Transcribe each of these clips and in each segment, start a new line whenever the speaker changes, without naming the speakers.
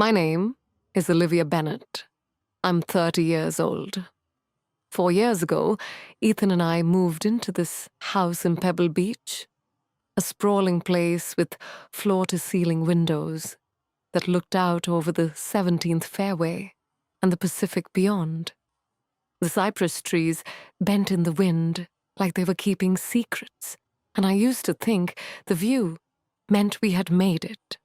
My name is Olivia Bennett. I'm 30 years old. 4 years ago, Ethan and I moved into this house in Pebble Beach, a sprawling place with floor-to-ceiling windows that looked out over the 17th fairway and the Pacific beyond. The cypress trees bent in the wind like they were keeping secrets, and I used to think the view meant we had made it.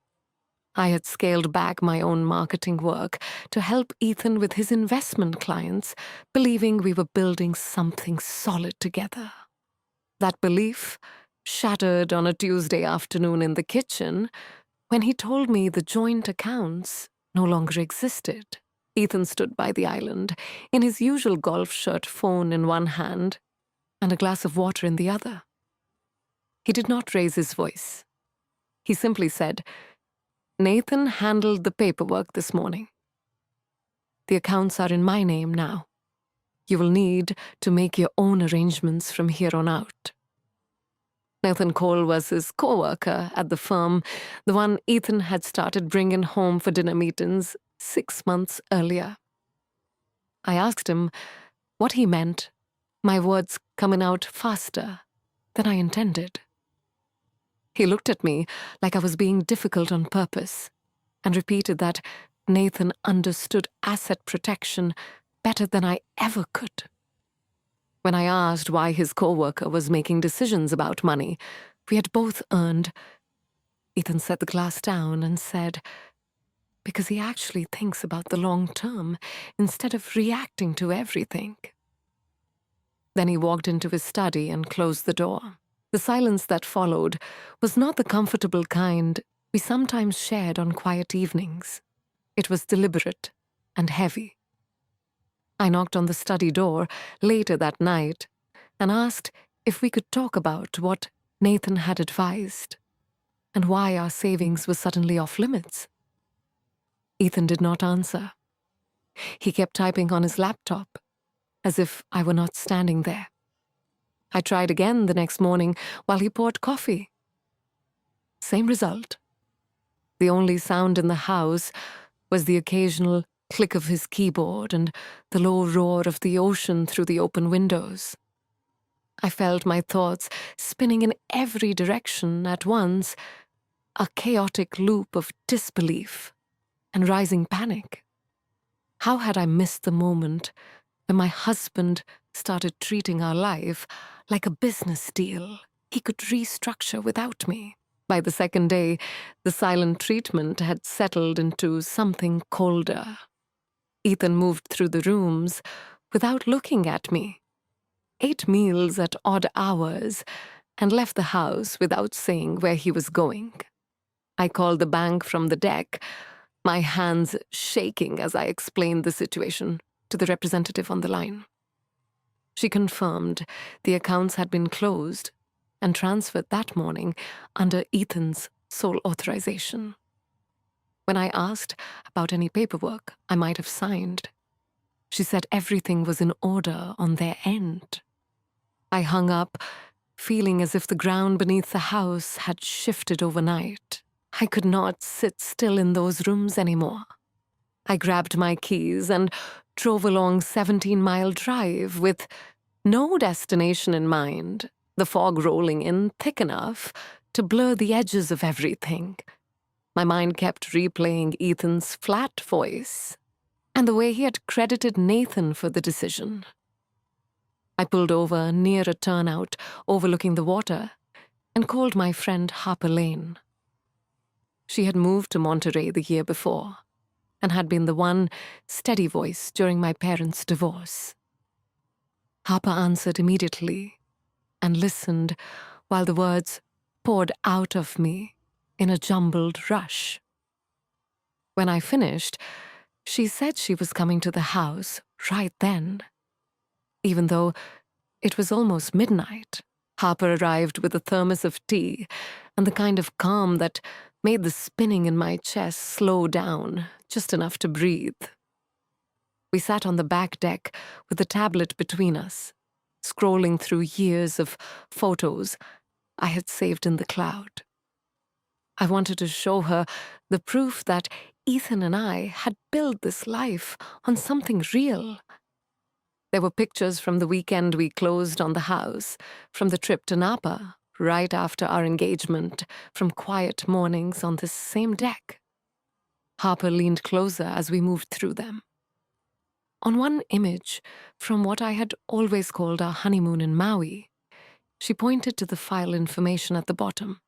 I had scaled back my own marketing work to help Ethan with his investment clients, believing we were building something solid together. That belief shattered on a Tuesday afternoon in the kitchen when he told me the joint accounts no longer existed. Ethan stood by the island, in his usual golf shirt, phone in one hand, and a glass of water in the other. He did not raise his voice. He simply said, "Nathan handled the paperwork this morning. The accounts are in my name now. You will need to make your own arrangements from here on out." Nathan Cole was his coworker at the firm, the one Ethan had started bringing home for dinner meetings 6 months earlier. I asked him what he meant, my words coming out faster than I intended. He looked at me like I was being difficult on purpose and repeated that Nathan understood asset protection better than I ever could. When I asked why his coworker was making decisions about money we had both earned, Ethan set the glass down and said, "Because he actually thinks about the long term instead of reacting to everything." Then he walked into his study and closed the door. The silence that followed was not the comfortable kind we sometimes shared on quiet evenings. It was deliberate and heavy. I knocked on the study door later that night and asked if we could talk about what Nathan had advised and why our savings were suddenly off limits. Ethan did not answer. He kept typing on his laptop, as if I were not standing there. I tried again the next morning while he poured coffee. Same result. The only sound in the house was the occasional click of his keyboard and the low roar of the ocean through the open windows. I felt my thoughts spinning in every direction at once, a chaotic loop of disbelief and rising panic. How had I missed the moment when my husband started treating our life like a business deal he could restructure without me? By the second day, the silent treatment had settled into something colder. Ethan moved through the rooms without looking at me, ate meals at odd hours, and left the house without saying where he was going. I called the bank from the deck, my hands shaking as I explained the situation to the representative on the line. She confirmed the accounts had been closed and transferred that morning under Ethan's sole authorization. When I asked about any paperwork I might have signed, she said everything was in order on their end. I hung up, feeling as if the ground beneath the house had shifted overnight. I could not sit still in those rooms anymore. I grabbed my keys and drove along 17-mile drive with no destination in mind, the fog rolling in thick enough to blur the edges of everything. My mind kept replaying Ethan's flat voice and the way he had credited Nathan for the decision. I pulled over near a turnout overlooking the water and called my friend Harper Lane. She had moved to Monterey the year before and had been the one steady voice during my parents' divorce. Harper answered immediately and listened while the words poured out of me in a jumbled rush. When I finished, she said she was coming to the house right then. Even though it was almost midnight, Harper arrived with a thermos of tea and the kind of calm that made the spinning in my chest slow down just enough to breathe. We sat on the back deck with the tablet between us, scrolling through years of photos I had saved in the cloud. I wanted to show her the proof that Ethan and I had built this life on something real. There were pictures from the weekend we closed on the house, from the trip to Napa, right after our engagement, from quiet mornings on this same deck. Harper leaned closer as we moved through them. On one image, from what I had always called our honeymoon in Maui, she pointed to the file information at the bottom.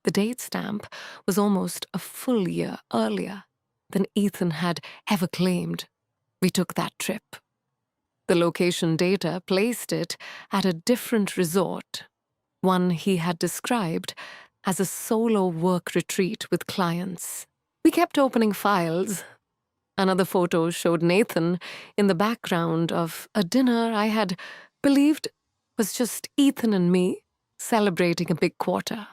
The date stamp was almost a full year earlier than Ethan had ever claimed we took that trip. The location data placed it at a different resort, one he had described as a solo work retreat with clients. We kept opening files. Another photo showed Nathan in the background of a dinner I had believed was just Ethan and me celebrating a big quarter.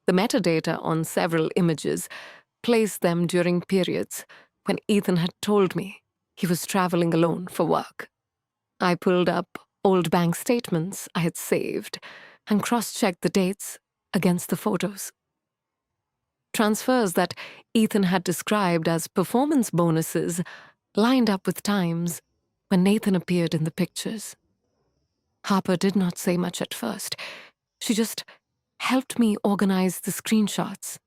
The metadata on several images placed them during periods when Ethan had told me he was traveling alone for work. I pulled up old bank statements I had saved and cross-checked the dates against the photos. Transfers that Ethan had described as performance bonuses lined up with times when Nathan appeared in the pictures. Harper did not say much at first. She just helped me organize the screenshots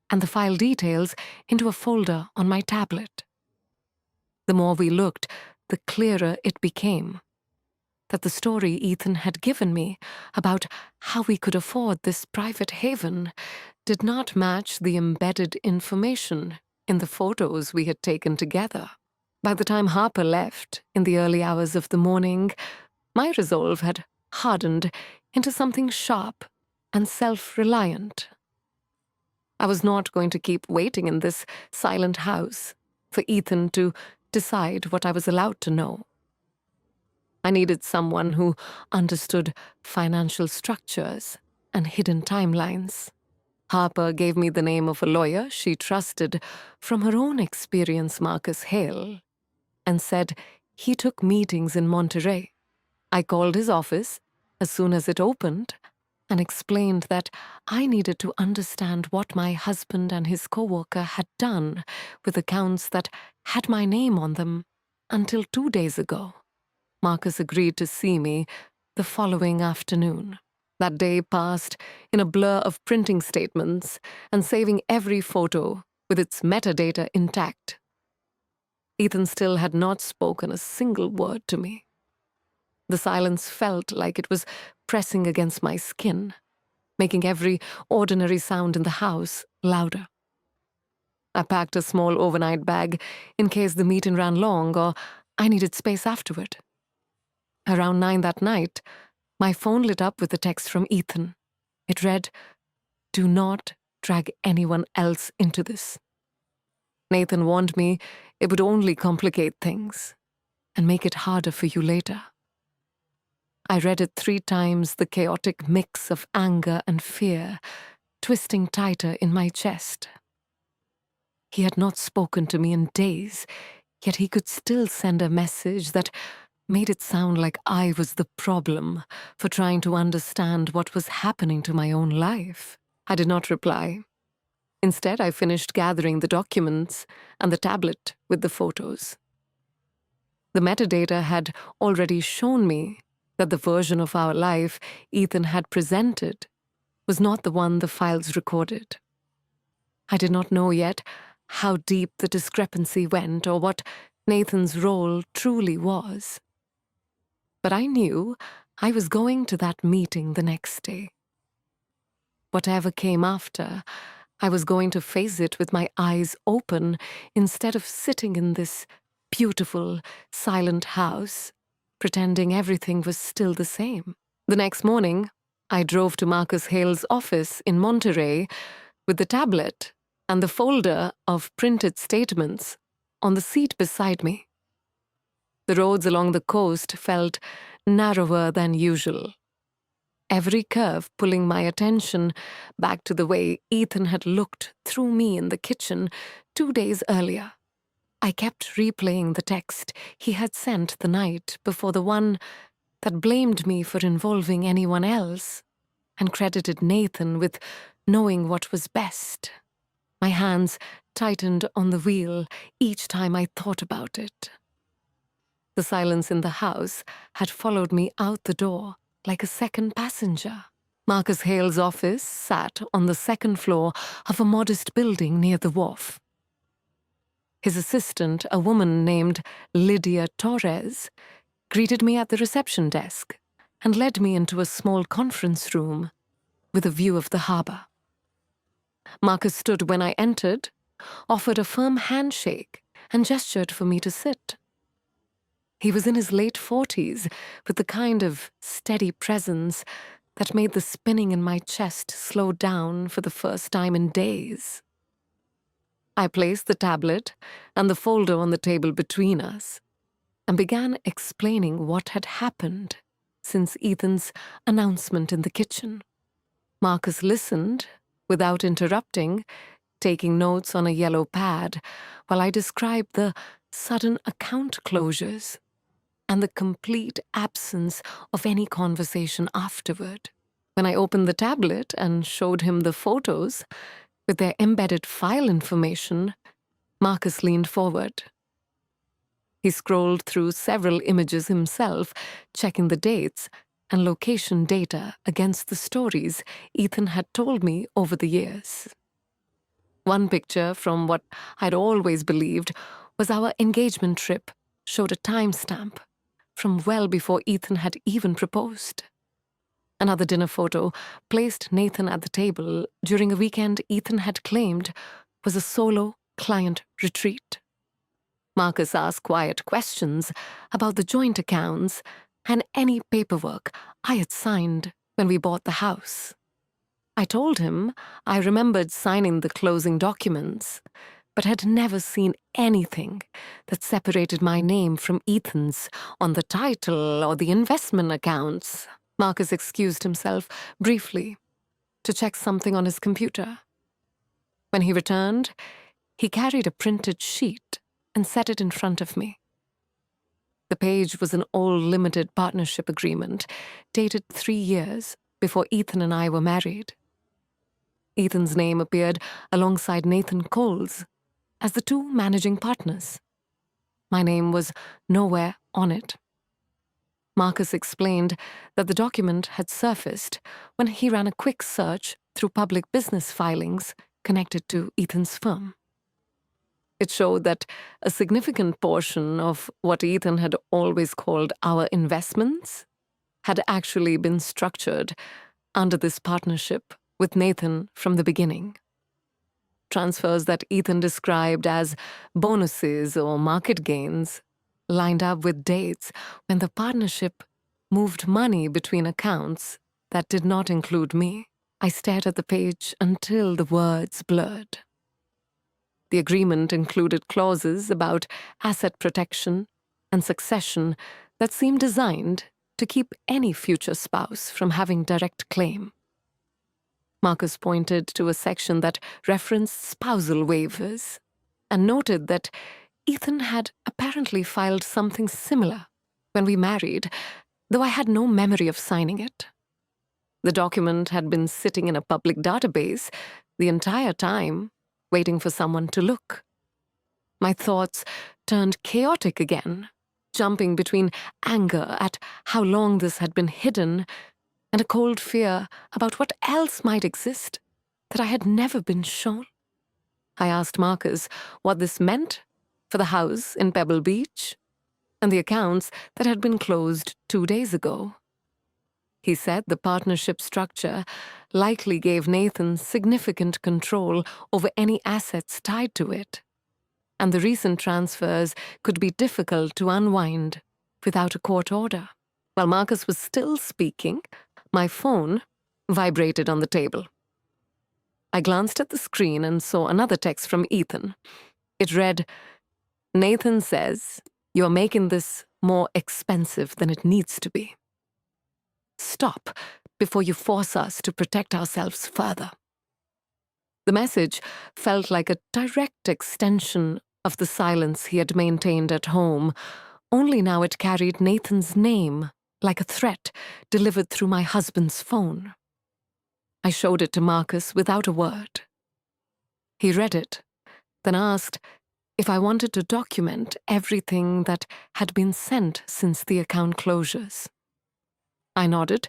and the file details into a folder on my tablet. The more we looked, the clearer it became that the story Ethan had given me about how we could afford this private haven did not match the embedded information in the photos we had taken together. By the time Harper left in the early hours of the morning, my resolve had hardened into something sharp and self-reliant. I was not going to keep waiting in this silent house for Ethan to decide what I was allowed to know. I needed someone who understood financial structures and hidden timelines. Harper gave me the name of a lawyer she trusted from her own experience, Marcus Hale, and said he took meetings in Monterey. I called his office as soon as it opened and explained that I needed to understand what my husband and his coworker had done with accounts that had my name on them until 2 days ago. Marcus agreed to see me the following afternoon. That day passed in a blur of printing statements and saving every photo with its metadata intact. Ethan still had not spoken a single word to me. The silence felt like it was pressing against my skin, making every ordinary sound in the house louder. I packed a small overnight bag in case the meeting ran long or I needed space afterward. Around 9 that night, my phone lit up with a text from Ethan. It read, "Do not drag anyone else into this. Nathan warned me it would only complicate things and make it harder for you later." I read it 3 times, the chaotic mix of anger and fear twisting tighter in my chest. He had not spoken to me in days, yet he could still send a message that made it sound like I was the problem for trying to understand what was happening to my own life. I did not reply. Instead, I finished gathering the documents and the tablet with the photos. The metadata had already shown me that the version of our life Ethan had presented was not the one the files recorded. I did not know yet how deep the discrepancy went or what Nathan's role truly was. But I knew I was going to that meeting the next day. Whatever came after, I was going to face it with my eyes open instead of sitting in this beautiful, silent house, pretending everything was still the same. The next morning, I drove to Marcus Hale's office in Monterey with the tablet and the folder of printed statements on the seat beside me. The roads along the coast felt narrower than usual, every curve pulling my attention back to the way Ethan had looked through me in the kitchen 2 days earlier. I kept replaying the text he had sent the night before, the one that blamed me for involving anyone else and credited Nathan with knowing what was best. My hands tightened on the wheel each time I thought about it. The silence in the house had followed me out the door like a second passenger. Marcus Hale's office sat on the second floor of a modest building near the wharf. His assistant, a woman named Lydia Torres, greeted me at the reception desk and led me into a small conference room with a view of the harbor. Marcus stood when I entered, offered a firm handshake, and gestured for me to sit. He was in his late 40s, with the kind of steady presence that made the spinning in my chest slow down for the first time in days. I placed the tablet and the folder on the table between us and began explaining what had happened since Ethan's announcement in the kitchen. Marcus listened without interrupting, taking notes on a yellow pad while I described the sudden account closures and the complete absence of any conversation afterward. When I opened the tablet and showed him the photos with their embedded file information, Marcus leaned forward. He scrolled through several images himself, checking the dates and location data against the stories Ethan had told me over the years. One picture from what I'd always believed was our engagement trip showed a timestamp from well before Ethan had even proposed. Another dinner photo placed Nathan at the table during a weekend Ethan had claimed was a solo client retreat. Marcus asked quiet questions about the joint accounts and any paperwork I had signed when we bought the house. I told him I remembered signing the closing documents, but had never seen anything that separated my name from Ethan's on the title or the investment accounts. Marcus excused himself briefly to check something on his computer. When he returned, he carried a printed sheet and set it in front of me. The page was an old limited partnership agreement dated 3 years before Ethan and I were married. Ethan's name appeared alongside Nathan Cole's as the two managing partners. My name was nowhere on it. Marcus explained that the document had surfaced when he ran a quick search through public business filings connected to Ethan's firm. It showed that a significant portion of what Ethan had always called our investments had actually been structured under this partnership with Nathan from the beginning. Transfers that Ethan described as bonuses or market gains lined up with dates when the partnership moved money between accounts that did not include me. I stared at the page until the words blurred. The agreement included clauses about asset protection and succession that seemed designed to keep any future spouse from having direct claim. Marcus pointed to a section that referenced spousal waivers and noted that Ethan had apparently filed something similar when we married, though I had no memory of signing it. The document had been sitting in a public database the entire time, waiting for someone to look. My thoughts turned chaotic again, jumping between anger at how long this had been hidden and a cold fear about what else might exist that I had never been shown. I asked Marcus what this meant for the house in Pebble Beach and the accounts that had been closed 2 days ago. He said the partnership structure likely gave Nathan significant control over any assets tied to it, and the recent transfers could be difficult to unwind without a court order. While Marcus was still speaking, my phone vibrated on the table. I glanced at the screen and saw another text from Ethan. It read, "Nathan says, you're making this more expensive than it needs to be. Stop before you force us to protect ourselves further." The message felt like a direct extension of the silence he had maintained at home, only now it carried Nathan's name like a threat delivered through my husband's phone. I showed it to Marcus without a word. He read it then asked if I wanted to document everything that had been sent since the account closures. I nodded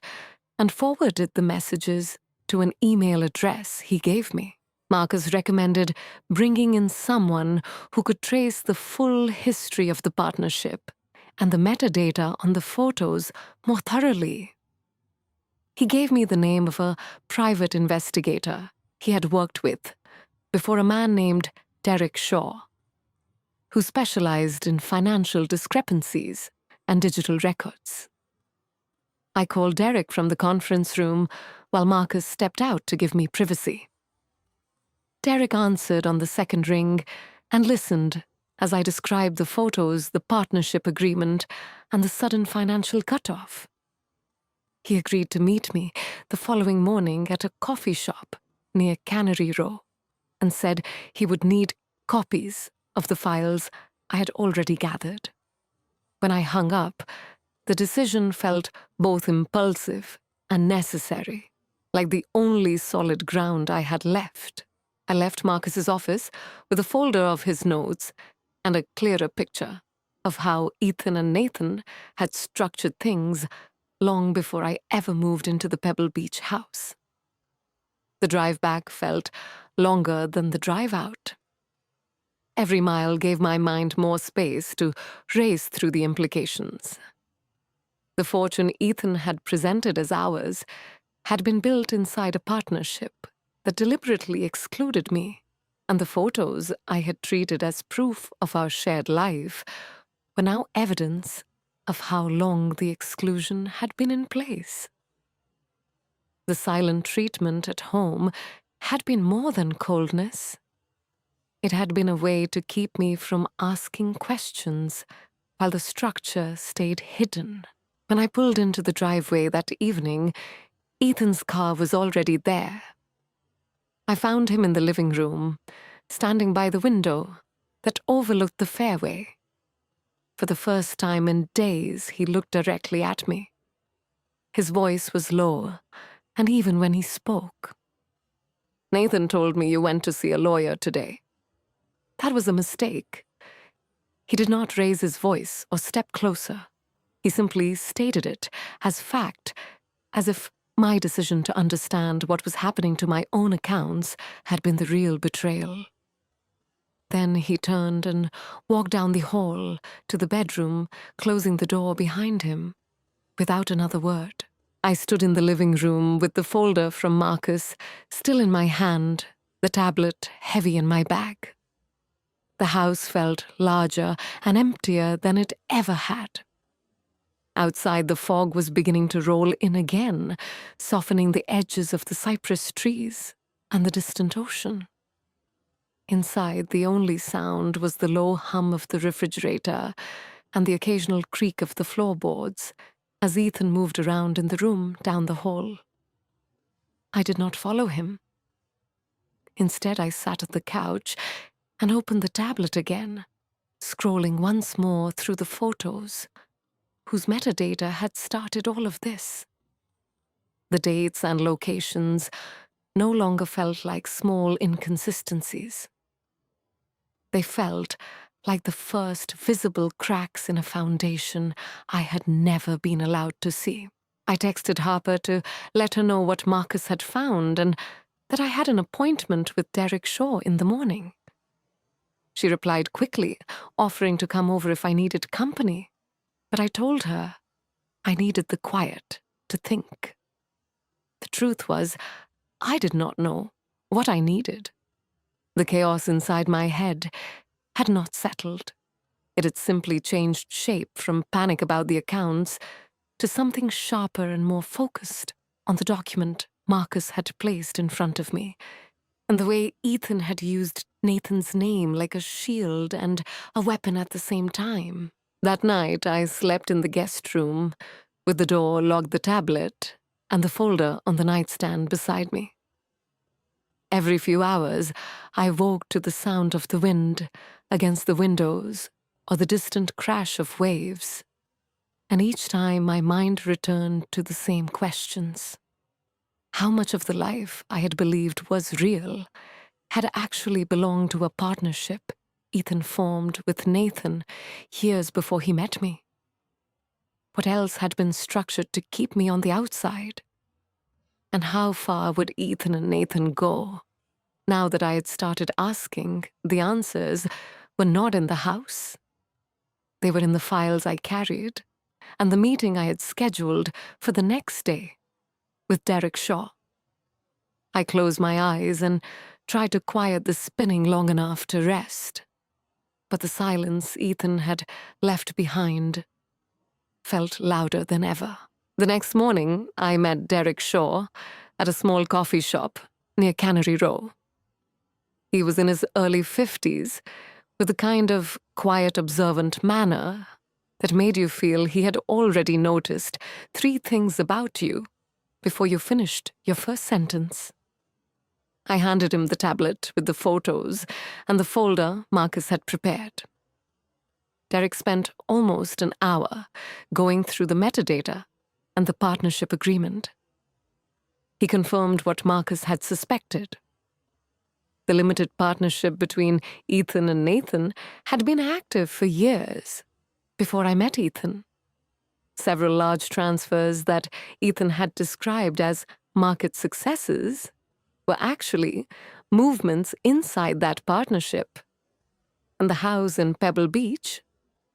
and forwarded the messages to an email address he gave me. Marcus recommended bringing in someone who could trace the full history of the partnership and the metadata on the photos more thoroughly. He gave me the name of a private investigator he had worked with before, a man named Derek Shaw, who specialized in financial discrepancies and digital records. I called Derek from the conference room while Marcus stepped out to give me privacy. Derek answered on the second ring and listened as I described the photos, the partnership agreement, and the sudden financial cutoff. He agreed to meet me the following morning at a coffee shop near Cannery Row and said he would need copies of the files I had already gathered. When I hung up, the decision felt both impulsive and necessary, like the only solid ground I had left. I left Marcus's office with a folder of his notes and a clearer picture of how Ethan and Nathan had structured things long before I ever moved into the Pebble Beach house. The drive back felt longer than the drive out. Every mile gave my mind more space to race through the implications. The fortune Ethan had presented as ours had been built inside a partnership that deliberately excluded me, and the photos I had treated as proof of our shared life were now evidence of how long the exclusion had been in place. The silent treatment at home had been more than coldness. It had been a way to keep me from asking questions while the structure stayed hidden. When I pulled into the driveway that evening, Ethan's car was already there. I found him in the living room, standing by the window that overlooked the fairway. For the first time in days, he looked directly at me. His voice was low, and even when he spoke, "Nathan told me you went to see a lawyer today." That was a mistake. He did not raise his voice or step closer. He simply stated it as fact, as if my decision to understand what was happening to my own accounts had been the real betrayal. Then he turned and walked down the hall to the bedroom, closing the door behind him, without another word. I stood in the living room with the folder from Marcus still in my hand, the tablet heavy in my bag. The house felt larger and emptier than it ever had. Outside, the fog was beginning to roll in again, softening the edges of the cypress trees and the distant ocean. Inside, the only sound was the low hum of the refrigerator and the occasional creak of the floorboards as Ethan moved around in the room down the hall. I did not follow him. Instead, I sat at the couch and opened the tablet again, scrolling once more through the photos whose metadata had started all of this. The dates and locations no longer felt like small inconsistencies. They felt like the first visible cracks in a foundation I had never been allowed to see. I texted Harper to let her know what Marcus had found and that I had an appointment with Derek Shaw in the morning. She replied quickly, offering to come over if I needed company. But I told her I needed the quiet to think. The truth was, I did not know what I needed. The chaos inside my head had not settled. It had simply changed shape from panic about the accounts to something sharper and more focused on the document Marcus had placed in front of me, and the way Ethan had used Nathan's name like a shield and a weapon at the same time. That night, I slept in the guest room, with the door locked, the tablet, and the folder on the nightstand beside me. Every few hours, I woke to the sound of the wind against the windows or the distant crash of waves, and each time my mind returned to the same questions. How much of the life I had believed was real had actually belonged to a partnership Ethan formed with Nathan years before he met me. What else had been structured to keep me on the outside? And how far would Ethan and Nathan go? Now that I had started asking, the answers were not in the house. They were in the files I carried, and the meeting I had scheduled for the next day with Derek Shaw. I closed my eyes and tried to quiet the spinning long enough to rest. But the silence Ethan had left behind felt louder than ever. The next morning, I met Derek Shaw at a small coffee shop near Cannery Row. He was in his early 50s, with the kind of quiet, observant manner that made you feel he had already noticed 3 things about you before you finished your first sentence. I handed him the tablet with the photos and the folder Marcus had prepared. Derek spent almost an hour going through the metadata and the partnership agreement. He confirmed what Marcus had suspected. The limited partnership between Ethan and Nathan had been active for years before I met Ethan. Several large transfers that Ethan had described as market successes were actually movements inside that partnership. And the house in Pebble Beach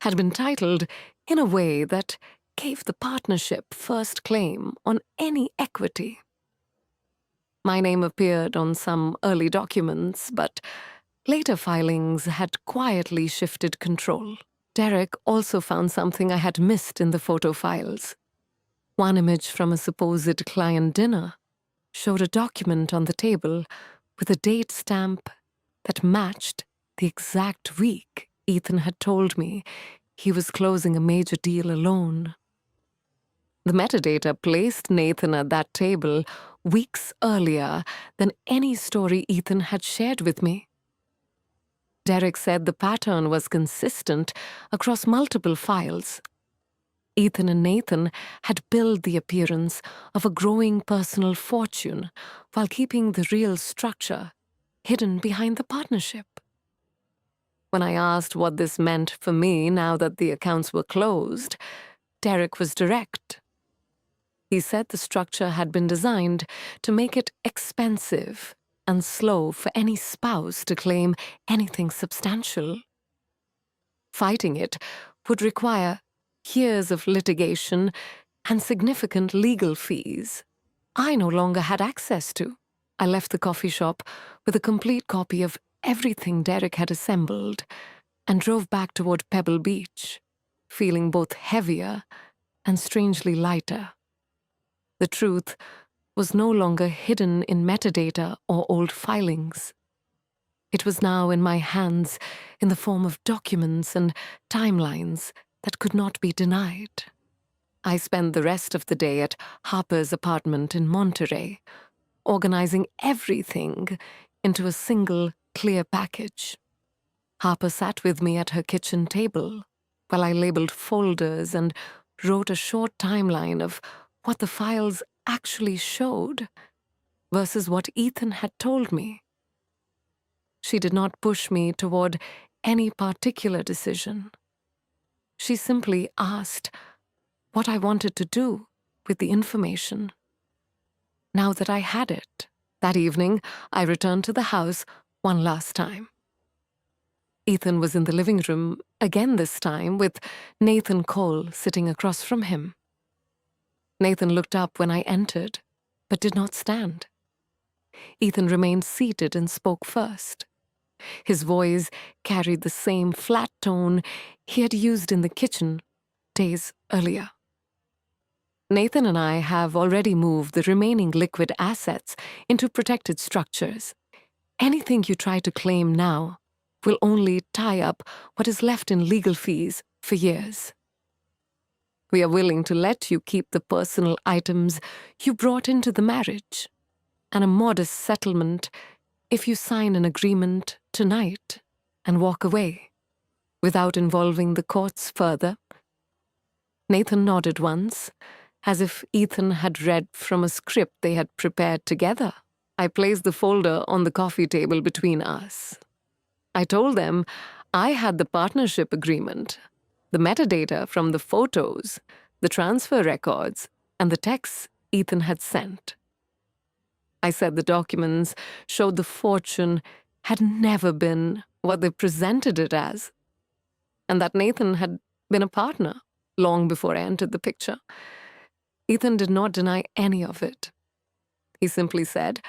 had been titled in a way that gave the partnership first claim on any equity. My name appeared on some early documents, but later filings had quietly shifted control. Derek also found something I had missed in the photo files. One image from a supposed client dinner showed a document on the table with a date stamp that matched the exact week Ethan had told me he was closing a major deal alone. The metadata placed Nathan at that table weeks earlier than any story Ethan had shared with me. Derek said the pattern was consistent across multiple files. Ethan and Nathan had built the appearance of a growing personal fortune while keeping the real structure hidden behind the partnership. When I asked what this meant for me now that the accounts were closed, Derek was direct. He said the structure had been designed to make it expensive and slow for any spouse to claim anything substantial. Fighting it would require years of litigation and significant legal fees I no longer had access to. I left the coffee shop with a complete copy of everything Derek had assembled and drove back toward Pebble Beach, feeling both heavier and strangely lighter. The truth was no longer hidden in metadata or old filings. It was now in my hands in the form of documents and timelines that could not be denied. I spent the rest of the day at Harper's apartment in Monterey, organizing everything into a single, clear package. Harper sat with me at her kitchen table while I labeled folders and wrote a short timeline of what the files actually showed versus what Ethan had told me. She did not push me toward any particular decision. She simply asked what I wanted to do with the information. Now that I had it, that evening I returned to the house one last time. Ethan was in the living room again this time with Nathan Cole sitting across from him. Nathan looked up when I entered, but did not stand. Ethan remained seated and spoke first. His voice carried the same flat tone he had used in the kitchen days earlier. Nathan and I have already moved the remaining liquid assets into protected structures. Anything you try to claim now will only tie up what is left in legal fees for years. We are willing to let you keep the personal items you brought into the marriage, and a modest settlement if you sign an agreement tonight and walk away, without involving the courts further. Nathan nodded once, as if Ethan had read from a script they had prepared together. I placed the folder on the coffee table between us. I told them I had the partnership agreement, the metadata from the photos, the transfer records, and the texts Ethan had sent. I said the documents showed the fortune had never been what they presented it as, and that Nathan had been a partner long before I entered the picture. Ethan did not deny any of it. He simply said,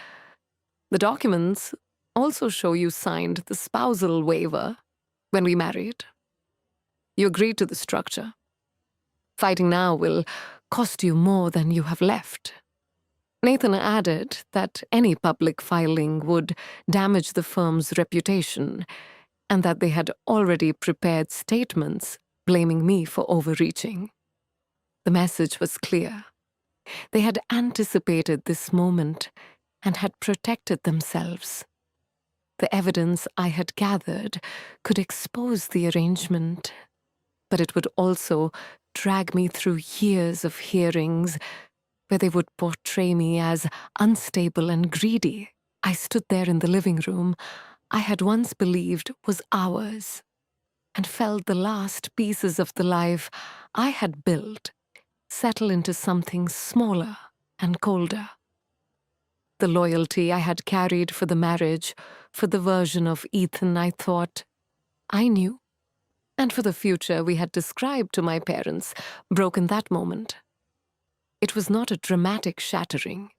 "The documents also show you signed the spousal waiver when we married. You agreed to the structure. Fighting now will cost you more than you have left." Nathan added that any public filing would damage the firm's reputation and that they had already prepared statements blaming me for overreaching. The message was clear. They had anticipated this moment and had protected themselves. The evidence I had gathered could expose the arrangement, but it would also drag me through years of hearings where they would portray me as unstable and greedy. I stood there in the living room I had once believed was ours, and felt the last pieces of the life I had built settle into something smaller and colder. The loyalty I had carried for the marriage, for the version of Ethan I thought I knew, and for the future we had described to my parents, broke in that moment. It was not a dramatic shattering.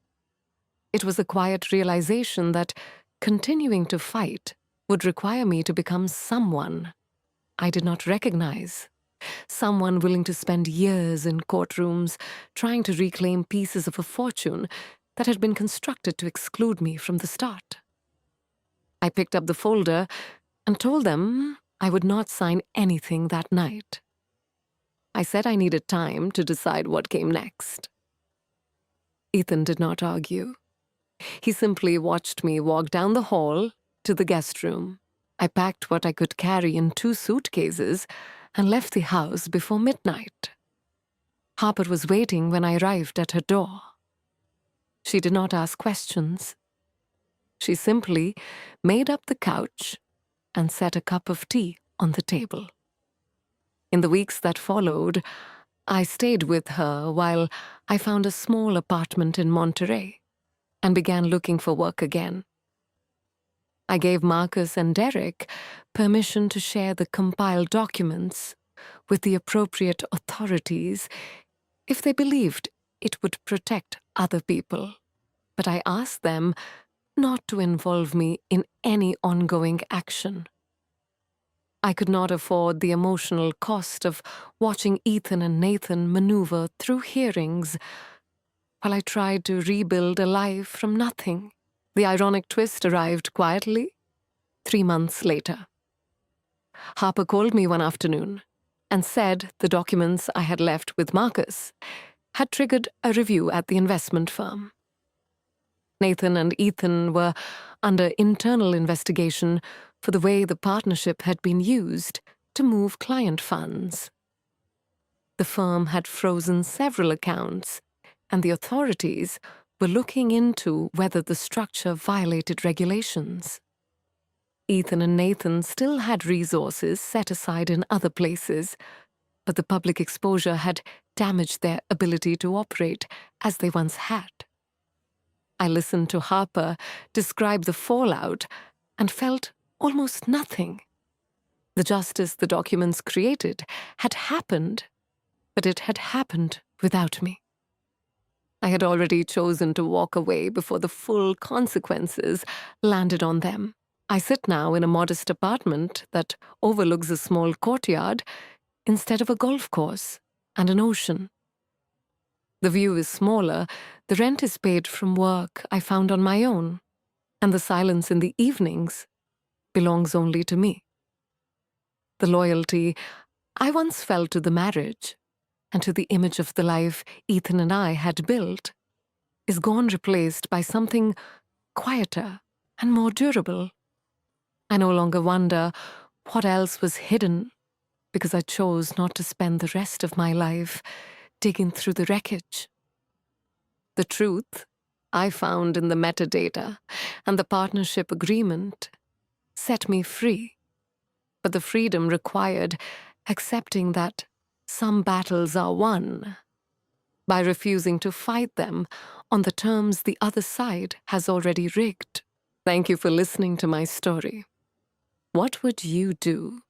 It was a quiet realization that continuing to fight would require me to become someone I did not recognize, someone willing to spend years in courtrooms trying to reclaim pieces of a fortune that had been constructed to exclude me from the start. I picked up the folder and told them I would not sign anything that night. I said I needed time to decide what came next. Ethan did not argue. He simply watched me walk down the hall to the guest room. I packed what I could carry in 2 suitcases and left the house before midnight. Harper was waiting when I arrived at her door. She did not ask questions. She simply made up the couch and set a cup of tea on the table. In the weeks that followed, I stayed with her while I found a small apartment in Monterey and began looking for work again. I gave Marcus and Derek permission to share the compiled documents with the appropriate authorities if they believed it would protect other people, but I asked them not to involve me in any ongoing action. I could not afford the emotional cost of watching Ethan and Nathan maneuver through hearings while I tried to rebuild a life from nothing. The ironic twist arrived quietly 3 months later. Harper called me one afternoon and said the documents I had left with Marcus had triggered a review at the investment firm. Nathan and Ethan were under internal investigation for the way the partnership had been used to move client funds. The firm had frozen several accounts, and the authorities were looking into whether the structure violated regulations. Ethan and Nathan still had resources set aside in other places, but the public exposure had damaged their ability to operate as they once had. I listened to Harper describe the fallout and felt almost nothing. The justice the documents created had happened, but it had happened without me. I had already chosen to walk away before the full consequences landed on them. I sit now in a modest apartment that overlooks a small courtyard instead of a golf course and an ocean. The view is smaller, the rent is paid from work I found on my own, and the silence in the evenings belongs only to me. The loyalty I once felt to the marriage and to the image of the life Ethan and I had built is gone, replaced by something quieter and more durable. I no longer wonder what else was hidden because I chose not to spend the rest of my life digging through the wreckage. The truth I found in the metadata, and the partnership agreement set me free. But the freedom required accepting that some battles are won by refusing to fight them on the terms the other side has already rigged. Thank you for listening to my story. What would you do